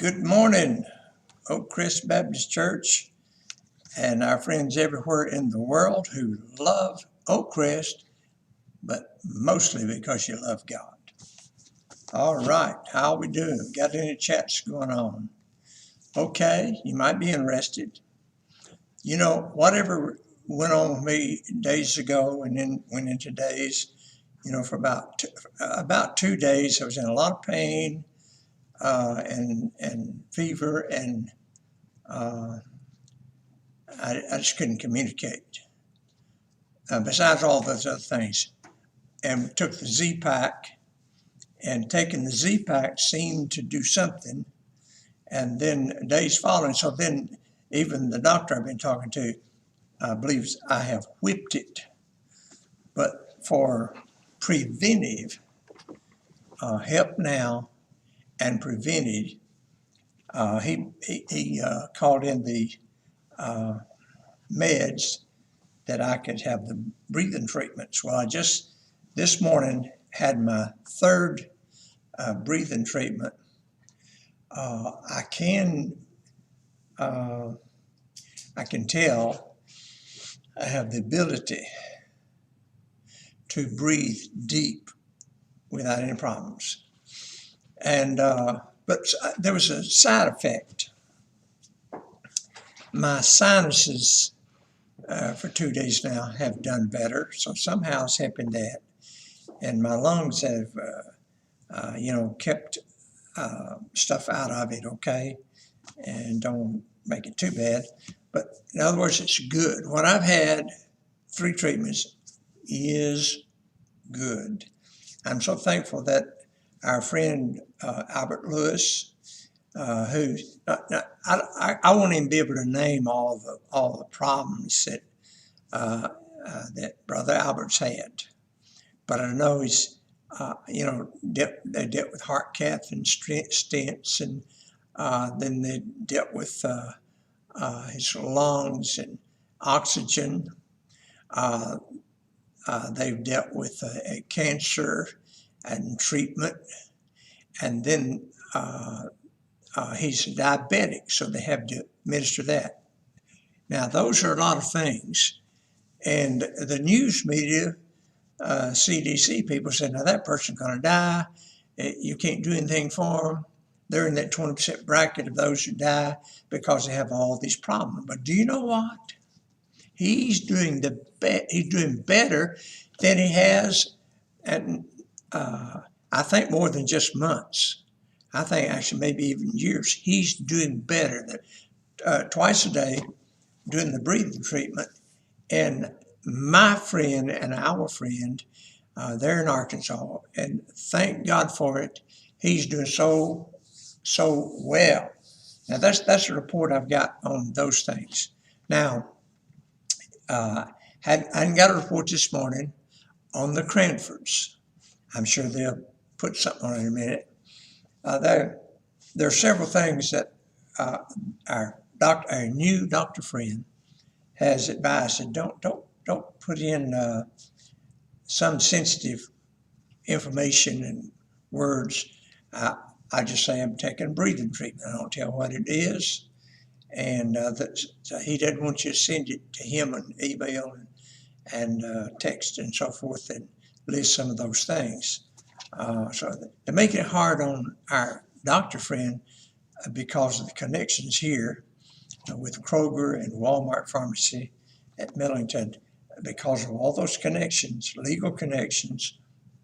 Good morning, Oakcrest Baptist Church, and our friends everywhere in the world who love Oakcrest, but mostly because you love God. All right, how are we doing? Got any chats going on? Okay, you might be interested. You know, whatever went on with me days ago and then went into days, for about 2 days, I was in a lot of pain and fever, and uh, I just couldn't communicate. Besides all those other things, and took the Z-Pack, and taking the Z-Pack seemed to do something. And then days following, so then even the doctor I've been talking to believes I have whipped it. But for preventive help now and prevented, he called in the meds that I could have the breathing treatments. Well, I just this morning had my third breathing treatment. I can tell I have the ability to breathe deep without any problems. And but there was a side effect. My sinuses for 2 days now have done better, so somehow it's helping that. And my lungs have, kept stuff out of it, okay, and don't make it too bad. But in other words, it's good. What I've had, 3 treatments, is good. I'm so thankful that our friend Albert Lewis, who I won't even be able to name all the problems that Brother Albert's had, but I know he's they dealt with heart cath and stents, and then they dealt with his lungs and oxygen. They've dealt with cancer and treatment, and then he's diabetic, so they have to administer that. Now, those are a lot of things, and the news media, CDC people said, now that person's going to die. You can't do anything for them. They're in that 20% bracket of those who die because they have all these problems. But do you know what? He's doing he's doing better than he has, and I think more than just months. I think actually maybe even years. He's doing better than twice a day doing the breathing treatment. And my friend and our friend, they're in Arkansas, and thank God for it. He's doing so well. Now that's a report I've got on those things. Now, I got a report this morning on the Cranfords. I'm sure they'll put something on it in a minute. There are several things that our new doctor friend has advised, and don't put in some sensitive information and words. I just say I'm taking breathing treatment. I don't tell what it is, and so he doesn't want you to send it to him on email and text and so forth and list some of those things. So they're making it hard on our doctor friend because of the connections here with Kroger and Walmart Pharmacy at Millington. Because of all those connections, legal connections,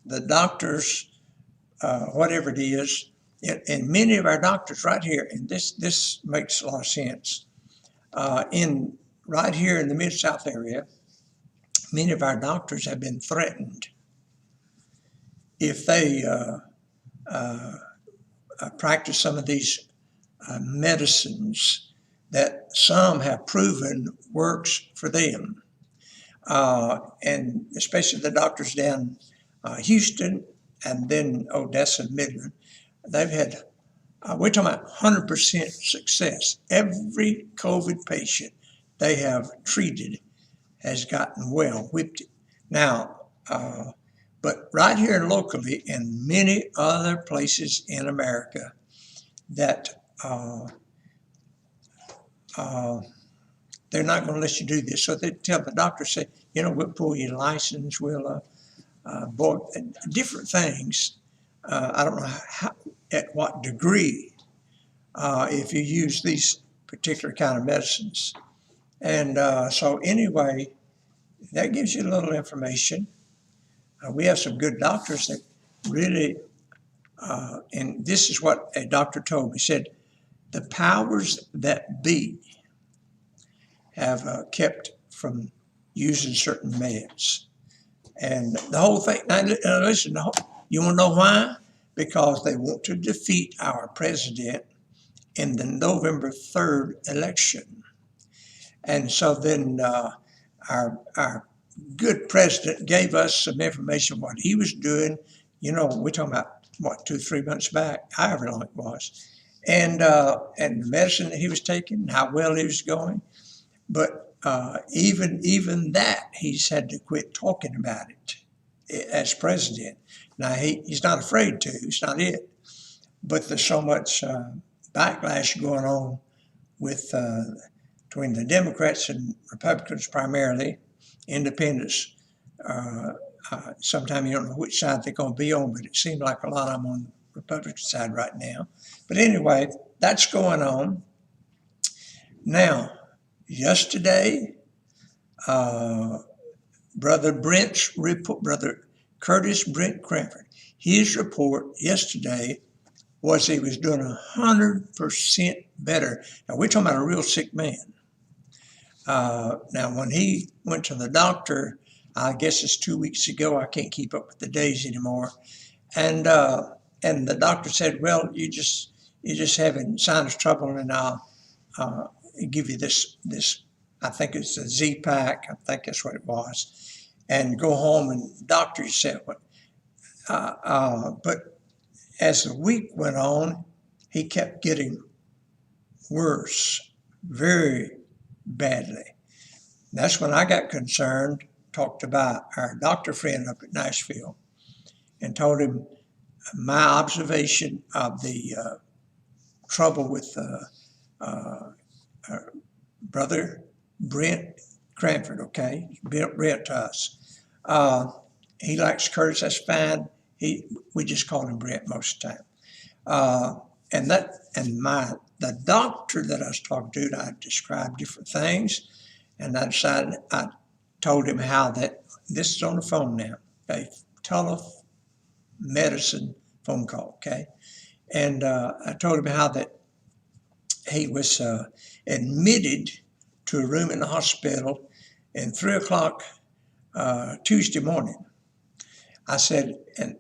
the doctors, whatever it is, and many of our doctors right here, and this makes a lot of sense, right here in the Mid-South area, many of our doctors have been threatened if they practice some of these medicines that some have proven works for them. And especially the doctors down Houston and then Odessa and Midland, they've had, we're talking about 100% success. Every COVID patient they have treated has gotten well, whipped it. Now, but right here locally and many other places in America that uh, uh, they're not going to let you do this. So they tell the doctor, say, we'll pull your license, we'll board, different things. I don't know at what degree if you use these particular kind of medicines. And so anyway, that gives you a little information. We have some good doctors that really, and this is what a doctor told me, said, the powers that be have kept from using certain meds. And the whole thing, now listen, you want to know why? Because they want to defeat our president in the November 3rd election. And so then our good president gave us some information what he was doing. We're talking about, 2-3 months back, however long it was. And the medicine that he was taking, how well he was going. But even that, he's had to quit talking about it as president. Now, he's not afraid to. It's not it. But there's so much backlash going on with between the Democrats and Republicans primarily, independents. Sometimes you don't know which side they're going to be on, but it seems like a lot of them on the Republican side right now. But anyway, that's going on. Now, yesterday, Brother Curtis Brent Cranford, his report yesterday was he was doing 100% better. Now, we're talking about a real sick man. Now, when he went to the doctor, I guess it's 2 weeks ago, I can't keep up with the days anymore, and the doctor said, well, you're just having sinus trouble, and I'll give you this, I think it's a Z-Pack, I think that's what it was, and go home. And the doctor said, but as the week went on, he kept getting worse, very badly. And that's when I got concerned, talked about our doctor friend up at Nashville, and told him my observation of the trouble with Brother Brent Cranford, okay? Brent to us. He likes Curtis, that's fine. We just call him Brent most of the time. The doctor that I was talking to, I described different things, and I told him how that, this is on the phone now, a telemedicine phone call, okay? And I told him how that he was admitted to a room in the hospital at 3 o'clock Tuesday morning. I said, and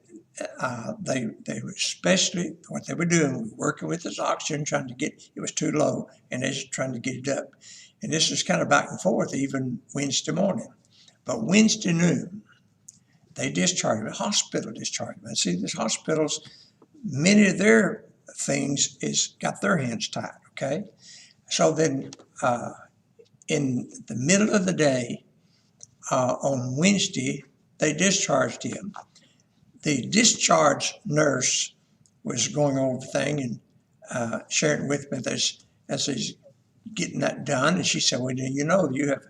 they were especially, what they were doing, working with his oxygen, trying to get, it was too low, and they're trying to get it up. And this was kind of back and forth even Wednesday morning. But Wednesday noon, they discharged him, hospital discharged him. And see, these hospitals, many of their things is got their hands tied, okay? So then in the middle of the day on Wednesday, they discharged him. The discharge nurse was going over the thing and sharing with me as he's getting that done. And she said, well, you're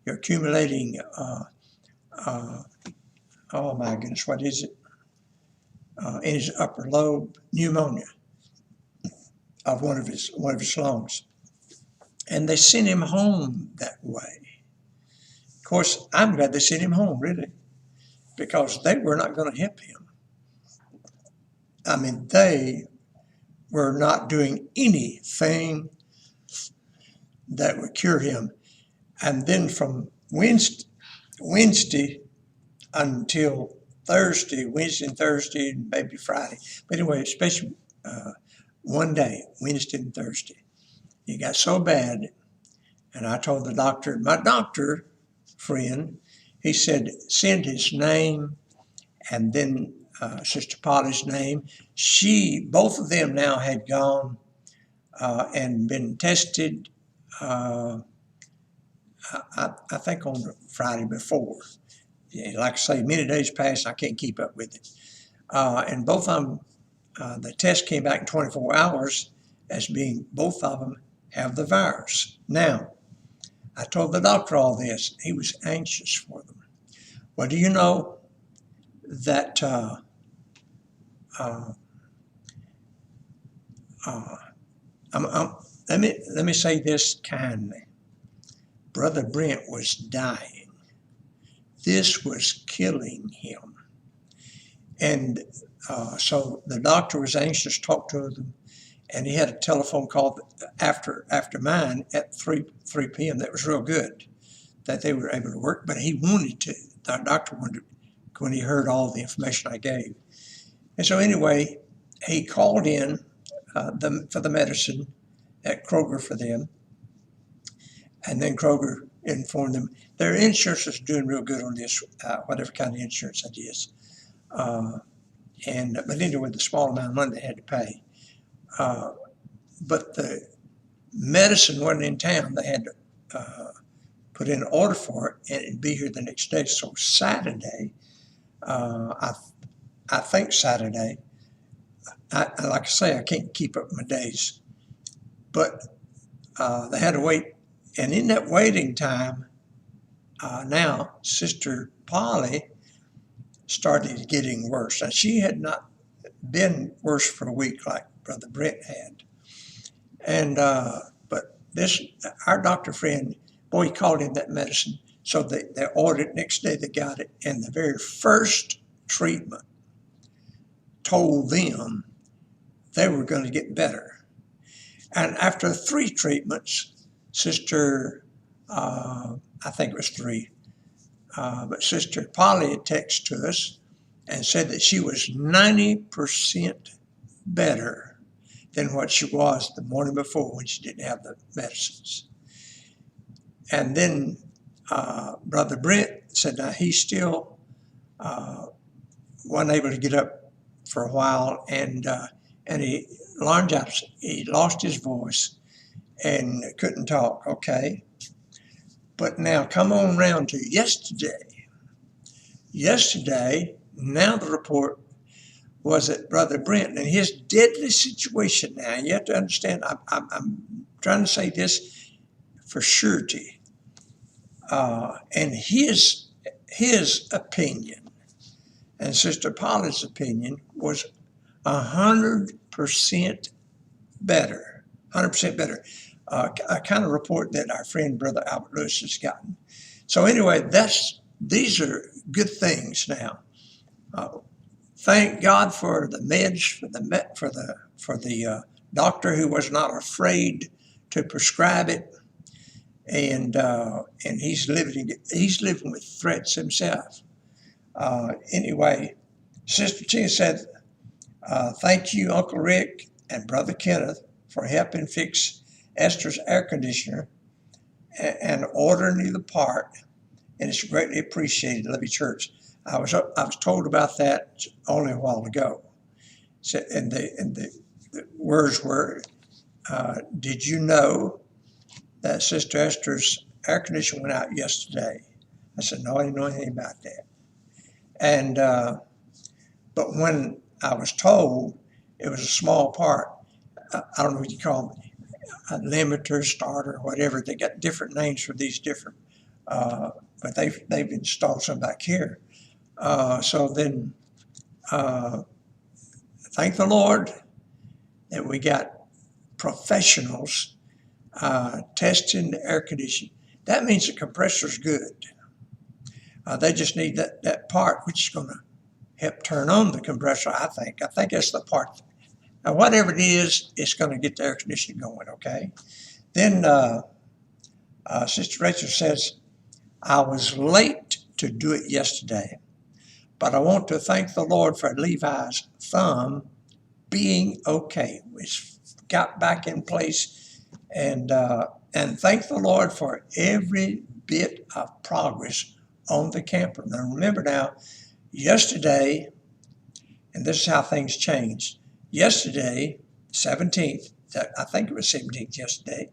accumulating, oh my goodness, what is it? In his upper lobe, pneumonia of one of his lungs. And they sent him home that way. Of course, I'm glad they sent him home, really, because they were not going to help him. I mean, they were not doing anything that would cure him. And then from Wednesday until Thursday, Wednesday and Thursday, and maybe Friday. But anyway, especially one day, Wednesday and Thursday, he got so bad. And I told the doctor, my doctor friend, he said, send his name and then Sister Polly's name. Both of them now had gone and been tested, I think on the Friday before. Like I say, many days passed, I can't keep up with it. And both of them, the test came back in 24 hours, as being both of them have the virus. Now, I told the doctor all this. He was anxious for them. Well, do you know that let me say this kindly. Brother Brent was dying. This was killing him. And so the doctor was anxious to talk to them, and he had a telephone call after mine at 3 p.m. That was real good, that they were able to work, but he wanted to. The doctor wanted to, when he heard all the information I gave. And so anyway, he called in for the medicine at Kroger for them, and then Kroger informed them their insurance was doing real good on this, whatever kind of insurance it is. But anyway, the small amount of money they had to pay. But the medicine wasn't in town. They had to put in an order for it, and it'd be here the next day. So Saturday, I think Saturday, like I say, I can't keep up my days, but they had to wait. And in that waiting time, now Sister Polly started getting worse. Now, she had not been worse for a week like Brother Brent had. And, but our doctor friend, boy, he called in that medicine. So they ordered it. Next day they got it. And the very first treatment told them they were going to get better. And after 3 treatments, Sister, I think it was 3, but Sister Polly had texted to us and said that she was 90% better than what she was the morning before when she didn't have the medicines. And then Brother Brent said now he still wasn't able to get up for a while, and he lost his voice and couldn't talk. Okay. But now come on round to yesterday. Yesterday, now the report was that Brother Brent and his deadly situation now, you have to understand, I'm trying to say this for surety, and his opinion and Sister Polly's opinion was 100% better, 100% better. A kind of report that our friend Brother Albert Lewis has gotten. So anyway, these are good things now. Thank God for the meds, for the doctor who was not afraid to prescribe it, and he's living with threats himself. Anyway, Sister Tina said, "Thank you, Uncle Rick and Brother Kenneth, for helping fix Esther's air conditioner and ordering me the part, and it's greatly appreciated. Love you, church." I was told about that only a while ago. So, and the words were, "Did you know that Sister Esther's air conditioner went out yesterday?" I said, "No, I didn't know anything about that." And but when I was told it was a small part, I don't know what you call them, a limiter, starter, whatever. They got different names for these different, but they've installed some back here. So then, thank the Lord that we got professionals testing the air conditioning. That means the compressor's good. They just need that part, which is going to help turn on the compressor, I think. I think that's the part. Now, whatever it is, it's going to get the air conditioning going, okay? Then Sister Rachel says, "I was late to do it yesterday, but I want to thank the Lord for Levi's thumb being okay. It's got back in place, and thank the Lord for every bit of progress on the camper." Now, remember now, yesterday, and this is how things changed. Yesterday, 17th, I think it was 17th yesterday,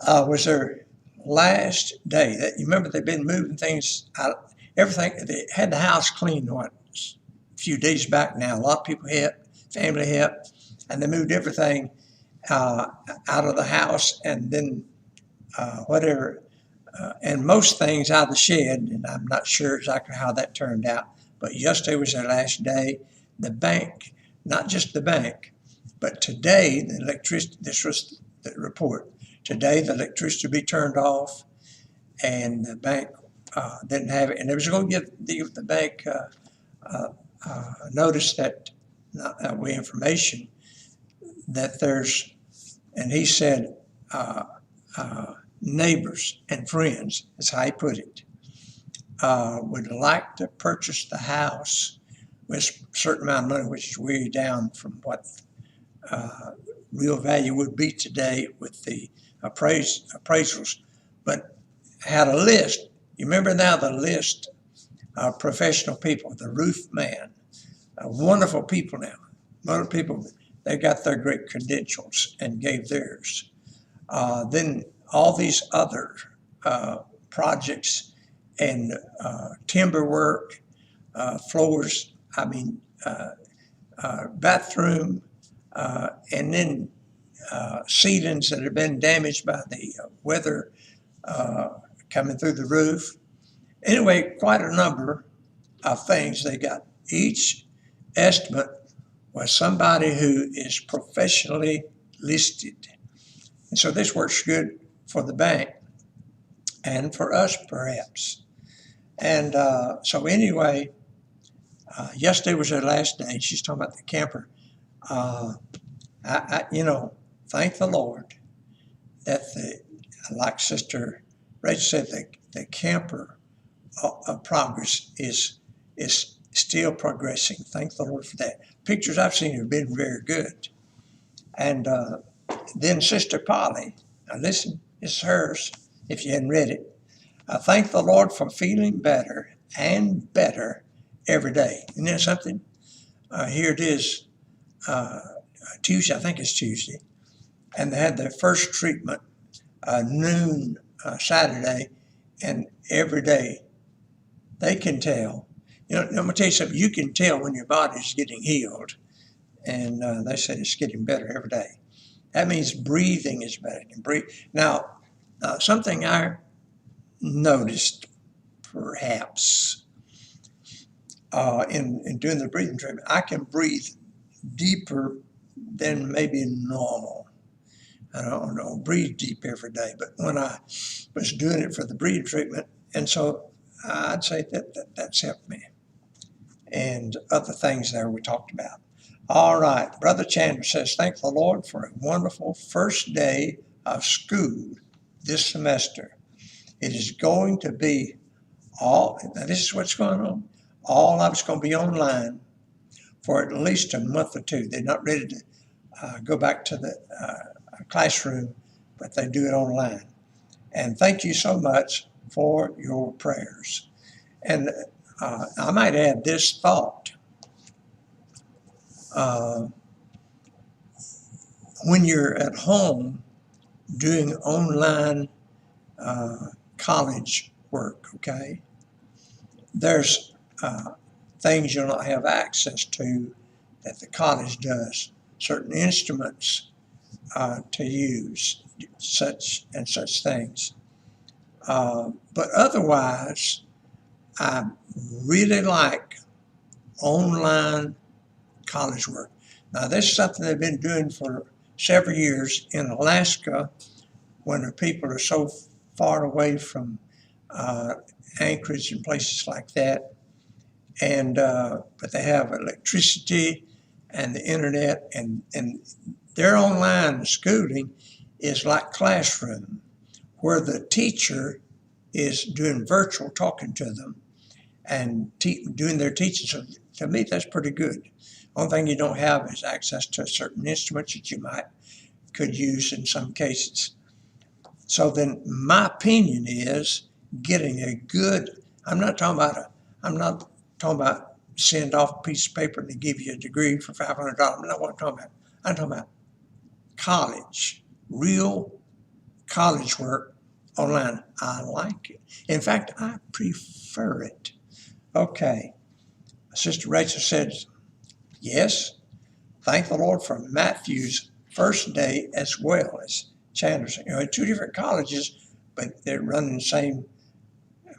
was their last day. You remember they've been moving things out, everything. They had the house cleaned, a few days back now. A lot of people helped, family helped, and they moved everything. uh, out of the house, and then whatever, and most things out of the shed. And I'm not sure exactly how that turned out. But yesterday was their last day. The bank, not just the bank, but today the electricity. This was the report. Today the electricity will be turned off, and the bank didn't have it, and they was going to give the bank notice that information that there's, and he said neighbors and friends, is how he put it, would like to purchase the house with a certain amount of money, which is way down from what real value would be today with the appraisals, but had a list. You remember now the list of professional people, the roof man, wonderful people now. Wonderful people, they got their great credentials and gave theirs. Then all these other projects and timber work, floors, bathroom, and then ceilings that have been damaged by the weather coming through the roof. Anyway, quite a number of things they got. Each estimate was somebody who is professionally listed. And so this works good for the bank and for us, perhaps. And so anyway, yesterday was their last day. She's talking about the camper. Thank the Lord that like Sister Rachel said, the camper progress is still progressing. Thank the Lord for that. Pictures I've seen have been very good. And then Sister Polly, now listen, it's hers if you hadn't read it. I thank the Lord for feeling better and better every day. Isn't that something? Here it is, Tuesday, I think it's Tuesday, and they had their first treatment noon Saturday, and every day they can tell. I'm going to tell you something. You can tell when your body's getting healed, and they said it's getting better every day. That means breathing is better. Now, something I noticed, perhaps, in doing the breathing treatment, I can breathe deeper than maybe normal. I don't breathe deep every day, but when I was doing it for the breathing treatment, and so I'd say that's helped me. And other things there we talked about. All right, Brother Chandler says, thank the Lord for a wonderful first day of school this semester. It is going to be now this is what's going on. All of it's going to be online for at least a month or two. They're not ready to go back to the classroom, but they do it online. And thank you so much for your prayers. And I might add this thought. When you're at home doing online college work, okay, there's things you'll not have access to that the college does, certain instruments to use, such things. But otherwise, I really like online college work. Now, this is something they've been doing for several years in Alaska when the people are so far away from Anchorage and places like that. And but they have electricity and the internet, and their online schooling is like classroom, where the teacher is doing virtual talking to them and doing their teaching. So to me, that's pretty good. Only thing you don't have is access to certain instruments that you could use in some cases. So then my opinion is getting a good, I'm not talking about send off a piece of paper and they give you a degree for $500. I'm not what I'm talking about. I'm talking about college, real college work online. I like it. In fact, I prefer it. Okay. Sister Rachel said, yes, thank the Lord for Matthew's First Day as well as Chandler's. Two different colleges, but they're running the same.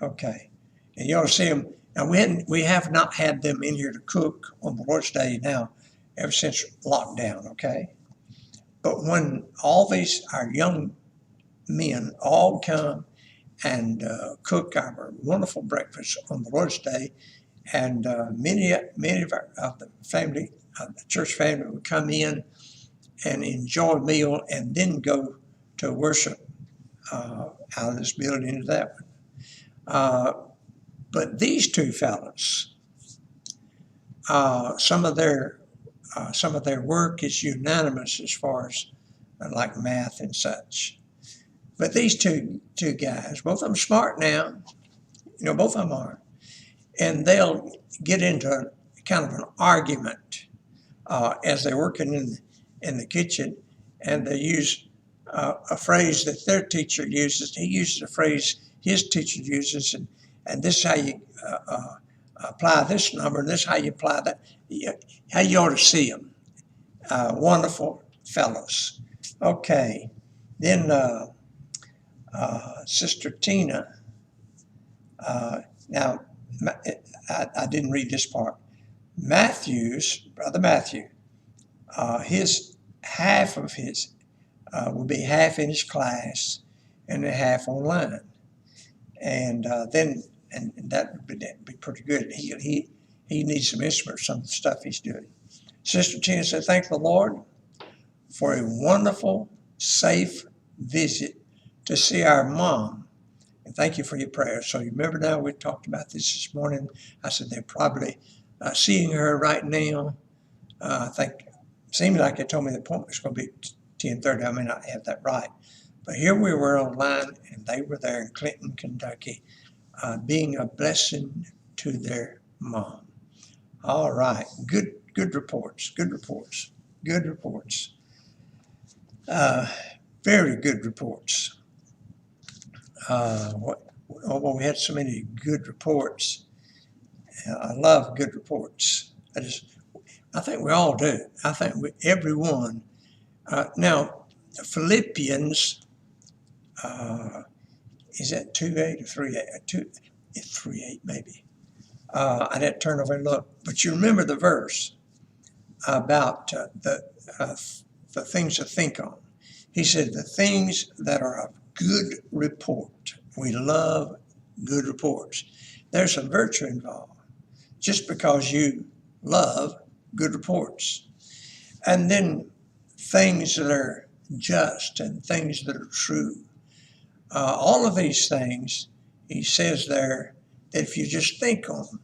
Okay, and you ought to see them. Now we have not had them in here to cook on the Lord's Day now ever since lockdown. Okay, but when all these our young men all come and cook our wonderful breakfast on the Lord's Day, and many of the family, the church family, would come in and enjoy a meal, and then go to worship out of this building into that one. But these two fellows, some of their work is unanimous as far as like math and such. But these two guys, both of them smart now, both of them are, and they'll get into kind of an argument as they're working in the kitchen, and they use a phrase that their teacher uses. He uses a phrase his teacher uses, and this is how you apply this number, and this is how you apply that. How you ought to see them. Wonderful fellows. Okay, then Sister Tina. Now, I didn't read this part. Brother Matthew, his half of his will be half in his class and a half online, and then that would be pretty good. He needs some instruments, some of the stuff he's doing. Sister Tina said, "Thank the Lord for a wonderful, safe visit to see our mom, and thank you for your prayers." So you remember now we talked about this morning. I said they're probably seeing her right now. I think seemed like they told me the appointment was going to be 10:30. I may not have that right, but here we were online, and they were there in Clinton, Kentucky, being a blessing to their mom. All right, good reports. Very good reports. We had so many good reports. I love good reports. I think we all do. I think everyone. Now, Philippians, is that 2:8 or 3:8? 3:8 maybe. I didn't turn over and look, but you remember the verse about the things to think on. He said, the things that are of good report. We love good reports. There's some virtue involved just because you love good reports. And then things that are just and things that are true. All of these things, he says there, that if you just think on them,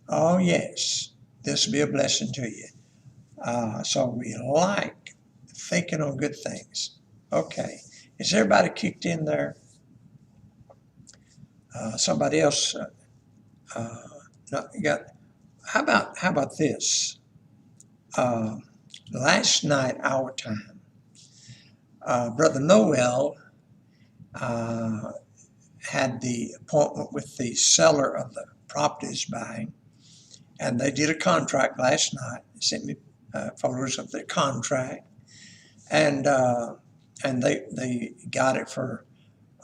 oh yes, this will be a blessing to you. So we like thinking on good things. Okay, is everybody kicked in there? Somebody else got. How about this? Last night, our time, Brother Noel had the appointment with the seller of the property he's buying, and they did a contract last night. Sent me photos of the contract, and they got it for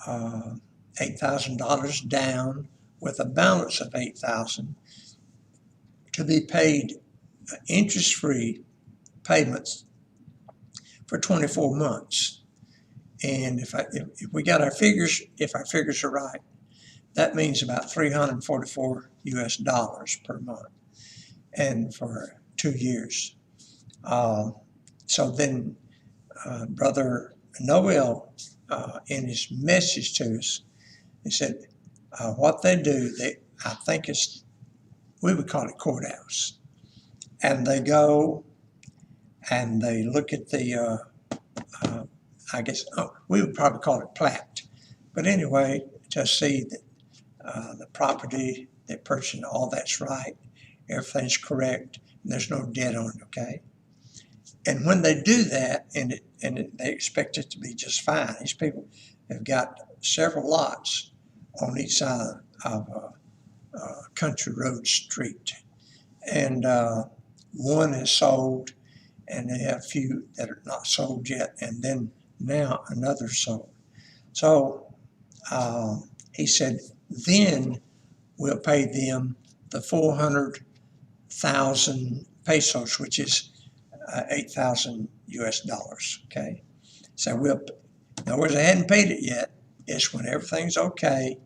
$8,000 down, with a balance of $8,000 to be paid interest-free payments for 24 months. And if we got our figures, if our figures are right, that means about $344 per month, and for 2 years. So then Brother Noel, in his message to us, he said, what they do, I think we would call it courthouse. And they go and they look at the, we would probably call it plat. But anyway, to see that the property they're purchasing, all that's right, everything's correct, and there's no debt on it, okay? And when they do that, and they expect it to be just fine, these people have got several lots on each side of Country Road Street. And one is sold, and they have a few that are not sold yet, and then now another sold. So he said, then we'll pay them the 400,000 pesos, which is 8,000 US dollars. Okay, so in other words, they hadn't paid it yet. It's when everything's okay,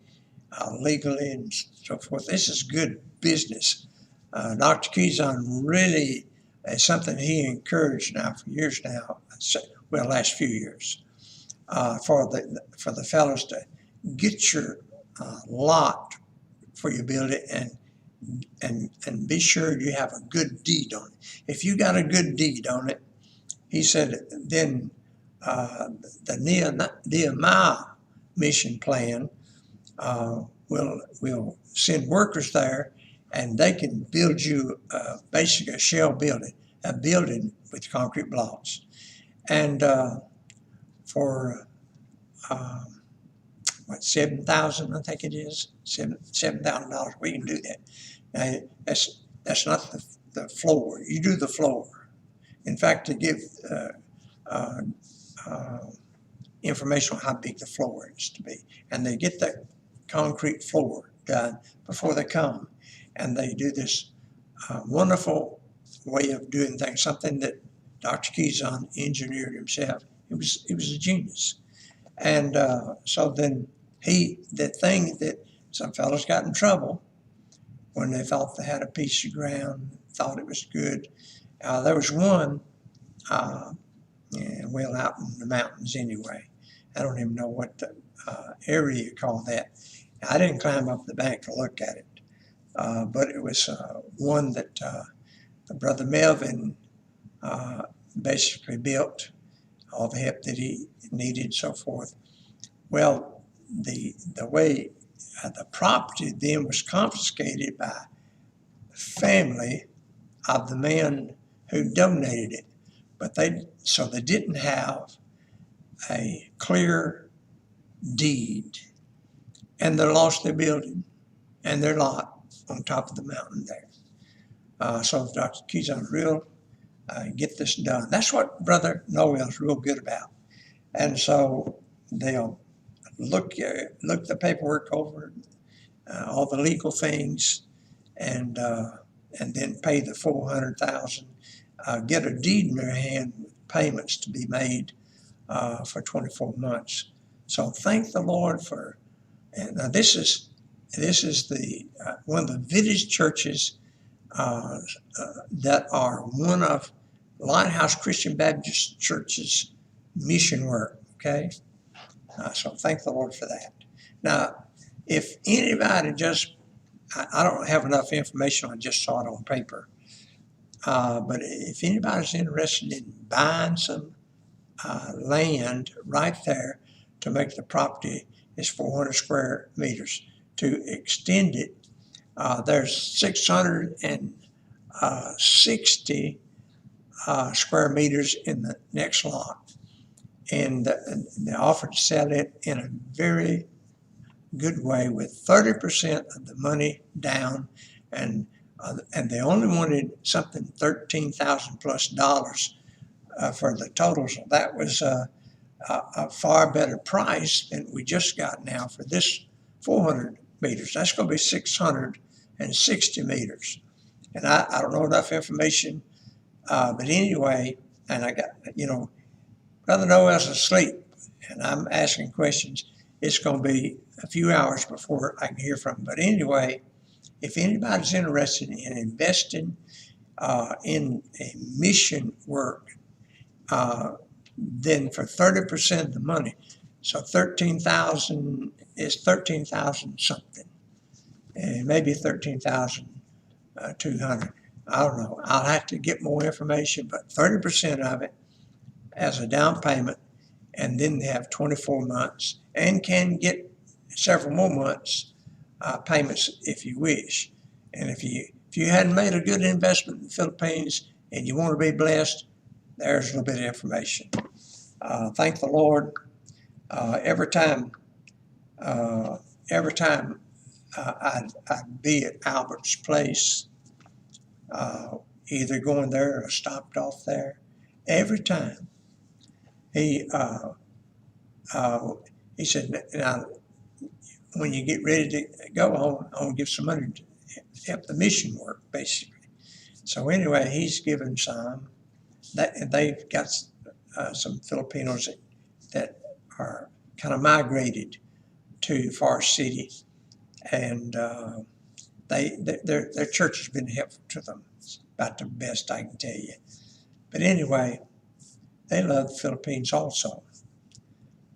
legally and so forth. This is good business. Dr. Keyson really is something he encouraged now for years now, well, last few years, for the fellows to get your lot for your building and be sure you have a good deed on it. If you got a good deed on it, he said, then the Nehemiah mission plan will send workers there, and they can build you basically a shell building, a building with concrete blocks. And for $7,000, I think it is, $7,000, we can do that. Now, that's not the floor. You do the floor. In fact, to give information on how big the floor is to be, and they get the concrete floor done before they come, and they do this wonderful way of doing things, something that Dr. Keyson engineered himself. He was a genius. And so then the thing that some fellows got in trouble when they thought they had a piece of ground, thought it was good. There was one, well, out in the mountains anyway. I don't even know what the area you call that. I didn't climb up the bank to look at it, but it was one that Brother Melvin basically built, all the help that he needed and so forth. Well, the way the property then was confiscated by family of the man who donated it, but they didn't have a clear deed, and they lost their building and their lot on top of the mountain there. So Dr. Keyson real get this done. That's what Brother Noel's real good about. And so they'll look the paperwork over, all the legal things, and then pay the 400,000. Get a deed in their hand with payments to be made for 24 months. So thank the Lord for. And now this is the one of the village churches that are one of Lighthouse Christian Baptist Church's mission work. Okay, so thank the Lord for that. Now, if anybody I don't have enough information. I just saw it on paper. But if anybody's interested in buying some land right there to make the property is 400 square meters. To extend it, there's 660 square meters in the next lot. And they offered to sell it in a very good way with 30% of the money down, and they only wanted something $13,000 plus for the total. So that was a far better price than we just got now for this 400 meters. That's going to be 660 meters. And I don't know enough information, but anyway, and I got, Brother Noel's asleep, and I'm asking questions. It's going to be a few hours before I can hear from him. But anyway, if anybody's interested in investing in a mission work, then for 30% of the money, so 13,000 is 13,000 something, and maybe 13,200. I don't know. I'll have to get more information, but 30% of it as a down payment, and then they have 24 months and can get several more months payments if you wish. And if you hadn't made a good investment in the Philippines and you want to be blessed, there's a little bit of information. Thank the Lord. Every time I'd be at Albert's place, either going there or stopped off there, every time. He he said, now, when you get ready to go, I want to give some money to help the mission work, basically. So anyway, he's given some. That they've got some Filipinos that are kind of migrated to Forest City, and their church has been helpful to them. It's about the best I can tell you. But anyway, they love the Philippines also.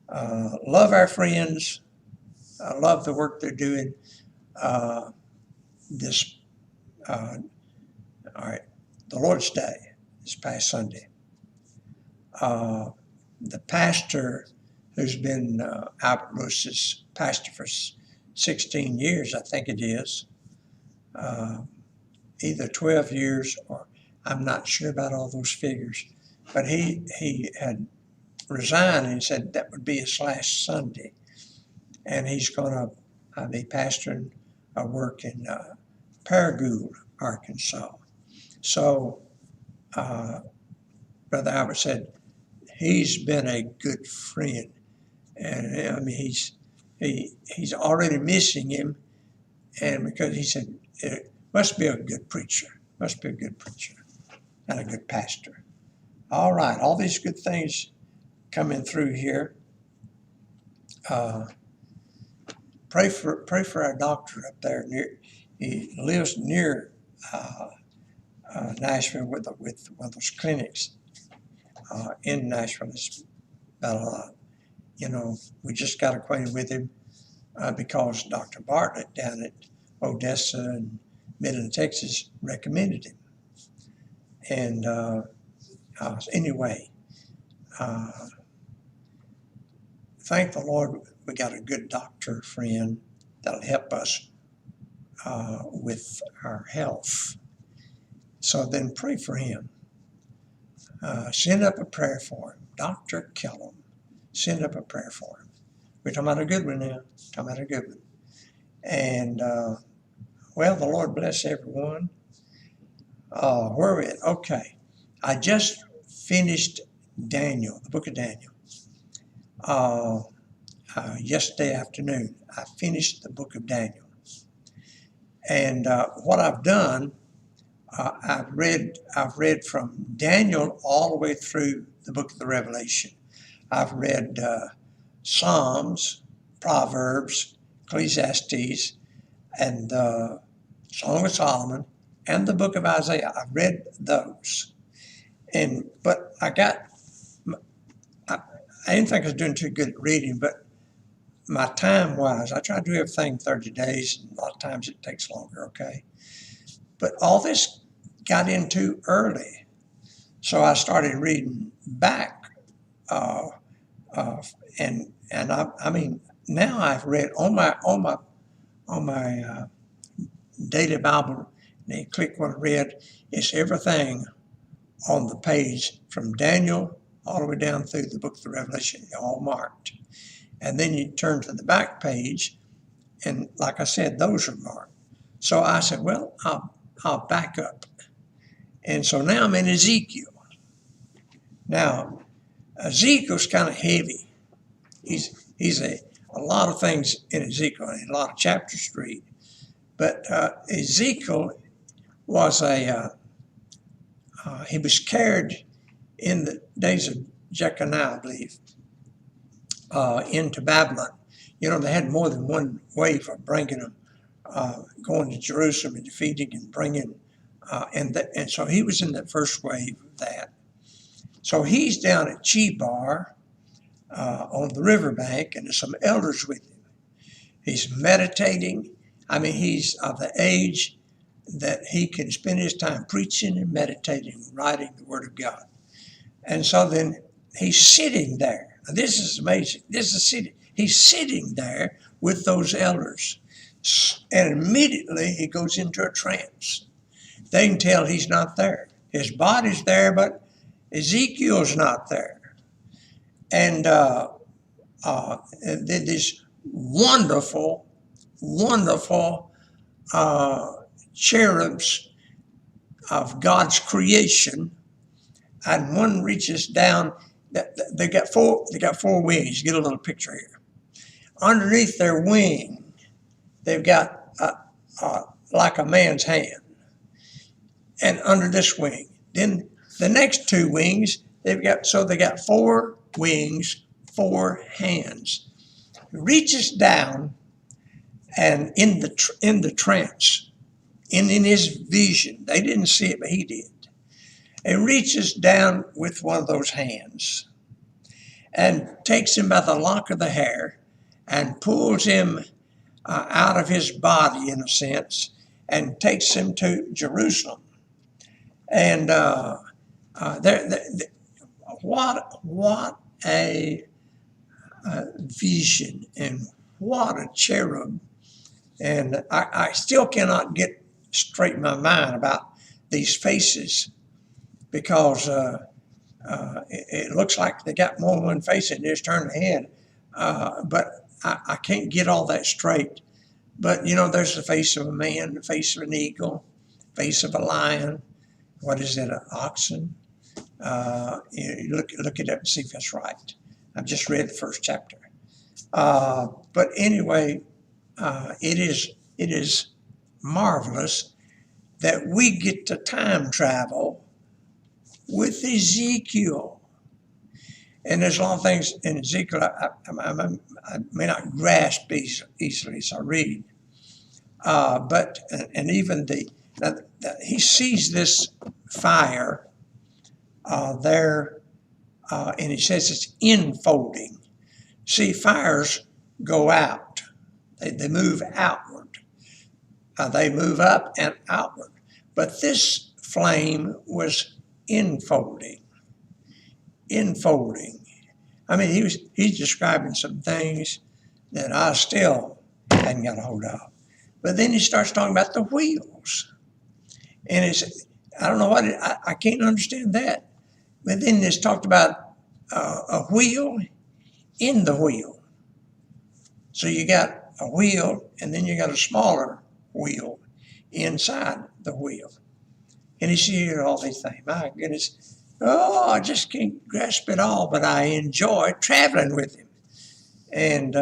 Love our friends. Love the work they're doing. This, all right, the Lord's Day, this past Sunday. The pastor who's been Albert Lewis's pastor for 16 years, I think it is, either 12 years or I'm not sure about all those figures, but he had resigned and he said that would be his last Sunday. And he's going to be pastoring a work in Paragould, Arkansas. So Brother Albert said he's been a good friend, and I mean he's already missing him, and because he said it must be a good preacher, and a good pastor. All right, all these good things coming through here. Pray for our doctor up there. He lives near Nashville with one of those clinics in Nashville. It's about we just got acquainted with him because Dr. Bartlett down at Odessa and Midland, Texas recommended him. And anyway, thank the Lord we got a good doctor friend that'll help us with our health. So then pray for him. Send up a prayer for him. Dr. Kellum, send up a prayer for him. We're talking about a good one now. And, well, the Lord bless everyone. Where are we at? Okay. I just finished Daniel, the book of Daniel. Yesterday afternoon, I finished the book of Daniel. And what I've done, I've read from Daniel all the way through the book of the Revelation. I've read Psalms, Proverbs, Ecclesiastes, and the Song of Solomon, and the book of Isaiah. I've read those. But I didn't think I was doing too good at reading, but my time-wise, I try to do everything 30 days, and a lot of times it takes longer, okay? But all this got in too early, so I started reading back, and I mean now I've read on my daily Bible. And you click what I read. It's everything on the page from Daniel all the way down through the book of the Revelation, all marked. And then you turn to the back page, and like I said, those are marked. So I said, well, I'll back up. And so now I'm in Ezekiel. Now, Ezekiel's kind of heavy. He's a lot of things in Ezekiel, and a lot of chapters to read. But Ezekiel was he was carried in the days of Jeconiah, I believe, into Babylon. They had more than one wave of bringing them, going to Jerusalem and defeating and bringing, and so he was in the first wave of that. So he's down at Chebar on the riverbank, and there's some elders with him. He's meditating. I mean, he's of the age that he can spend his time preaching and meditating, writing the Word of God. And so then he's sitting there. Now, this is amazing. He's sitting there with those elders. And immediately he goes into a trance. They can tell he's not there. His body's there, but Ezekiel's not there. And this wonderful cherubs of God's creation and one reaches down. They got four wings. Get a little picture here. Underneath their wing, they've got like a man's hand, and under this wing, then the next two wings they got four wings, four hands. He reaches down, and in the trance, in his vision, they didn't see it, but he did. And reaches down with one of those hands and takes him by the lock of the hair and pulls him out of his body, in a sense, and takes him to Jerusalem. And what a vision, and what a cherub. And I still cannot get straight in my mind about these faces, because it looks like they got more than one face and just turn the head. But I can't get all that straight. But, there's the face of a man, the face of an eagle, face of a lion. What is it, an oxen? Look it up and see if that's right. I've just read the first chapter. But anyway, it is marvelous that we get to time travel with Ezekiel. And there's a lot of things in Ezekiel I may not grasp easily as I read. But even he sees this fire there, and he says it's enfolding. See, fires go out. They move outward. They move up and outward. But this flame was enfolding. I mean, he's describing some things that I still hadn't got a hold of. But then he starts talking about the wheels. And I don't know I can't understand that. But then it's talked about a wheel in the wheel. So you got a wheel, and then you got a smaller wheel inside the wheel. And he sees all these things. My goodness. Oh, I just can't grasp it all, but I enjoy traveling with him. And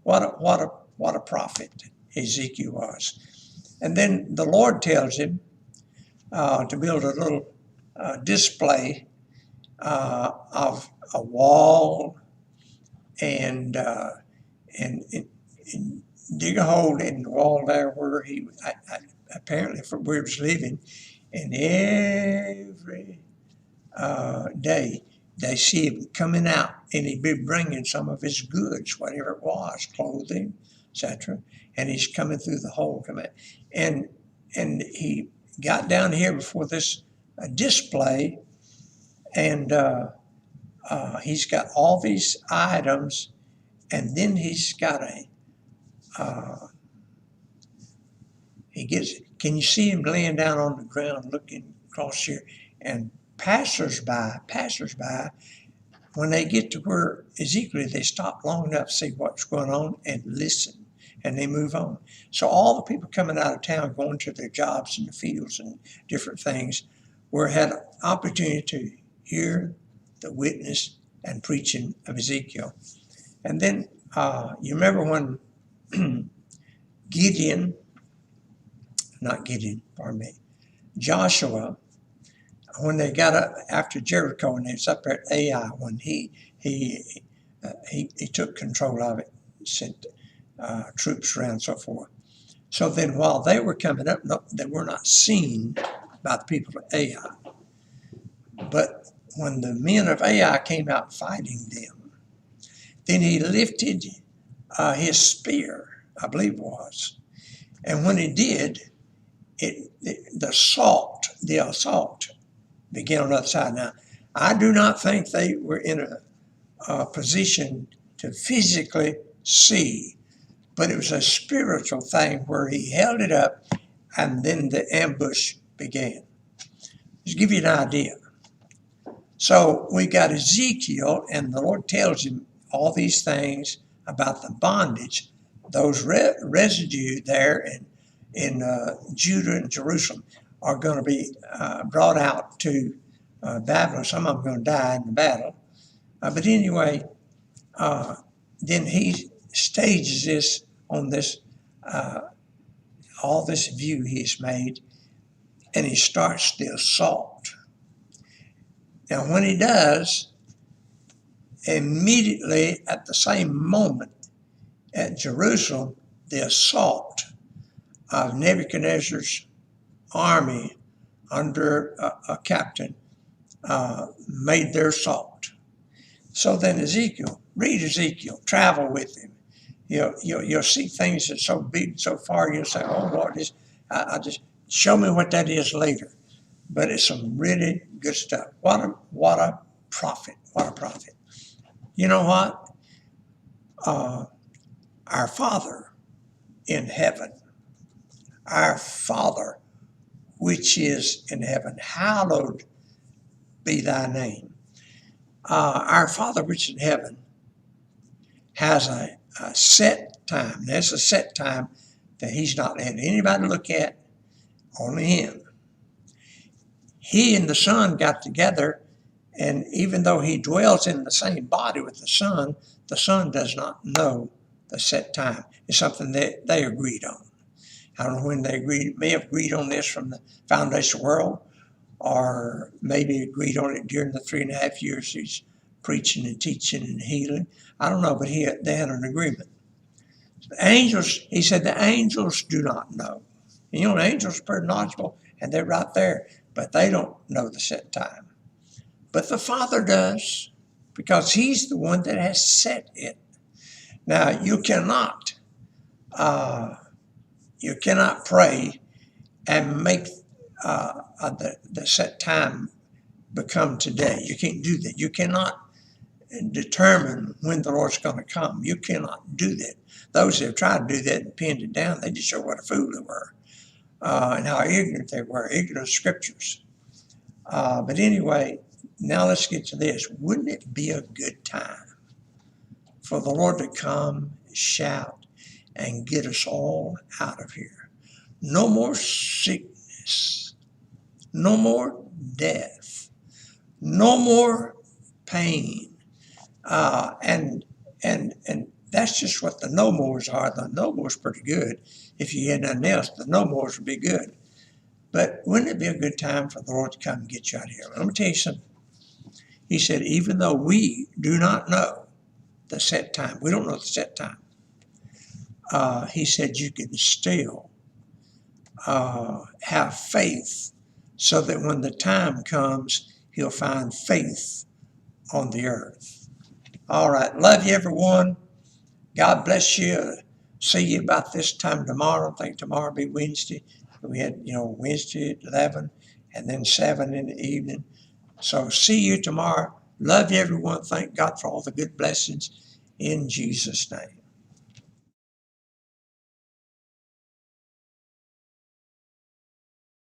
what a prophet Ezekiel was. And then the Lord tells him to build a little display of a wall and dig a hole in the wall there where he apparently from where he was living. And every day they see him coming out, and he'd be bringing some of his goods, whatever it was, clothing, etc. And he's coming through the hole, and he got down here before this display, and he's got all these items, and then he's got can you see him laying down on the ground looking across here? And passersby, when they get to where Ezekiel, they stop long enough to see what's going on and listen, and they move on. So all the people coming out of town, going to their jobs in the fields and different things, had opportunity to hear the witness and preaching of Ezekiel. And then you remember when Joshua, when they got up after Jericho and they was up there at Ai, when he took control of it, sent troops around and so forth. So then while they were coming up, they were not seen by the people of Ai. But when the men of Ai came out fighting them, then he lifted his spear, I believe it was. And when he did, the assault began on the other side. Now, I do not think they were in a position to physically see, but it was a spiritual thing where he held it up, and then the ambush began. Just to give you an idea. So we got Ezekiel, and the Lord tells him all these things about the bondage, those residue there in Judah and Jerusalem are going to be brought out to battle. Some of them are going to die in the battle. But anyway, then he stages this on this, all this view he's made, and he starts the assault. Now, when he does, immediately at the same moment at Jerusalem, the assault of Nebuchadnezzar's army under a captain made their assault. So then Ezekiel, read Ezekiel, travel with him. You'll see things that's so big, so far, you'll say, oh Lord, I just show me what that is later. But it's some really good stuff. What a prophet, what a prophet. You know what? Our Father in heaven, our Father which is in heaven, hallowed be thy name. Our Father which is in heaven has a set time. That's a set time that he's not letting anybody look at, only him. He and the Son got together, and even though he dwells in the same body with the Son does not know the set time. It's something that they agreed on. I don't know when they agreed, may have agreed on this from the foundation of the world, or maybe agreed on it during the 3.5 years he's preaching and teaching and healing. I don't know, but they had an agreement. The angels, he said, the angels do not know. And the angels are pretty knowledgeable, and they're right there, but they don't know the set time. But the Father does, because he's the one that has set it. Now, you cannot pray and make the set time become today. You can't do that. You cannot determine when the Lord's going to come. You cannot do that. Those who have tried to do that and pinned it down, they just show what a fool they were and how ignorant they were, ignorant of scriptures. But anyway, now let's get to this. Wouldn't it be a good time for the Lord to come, shout, and get us all out of here? No more sickness, no more death, no more pain. And that's just what the no mores are. The no more's pretty good. If you had nothing else, the no mores would be good. But wouldn't it be a good time for the Lord to come and get you out of here? Let me tell you something. He said, even though we do not know the set time, we don't know the set time. He said you can still have faith so that when the time comes, he'll find faith on the earth. All right. Love you, everyone. God bless you. See you about this time tomorrow. I think tomorrow will be Wednesday. We had, Wednesday at 11 and then 7 in the evening. So see you tomorrow. Love you, everyone. Thank God for all the good blessings in Jesus' name.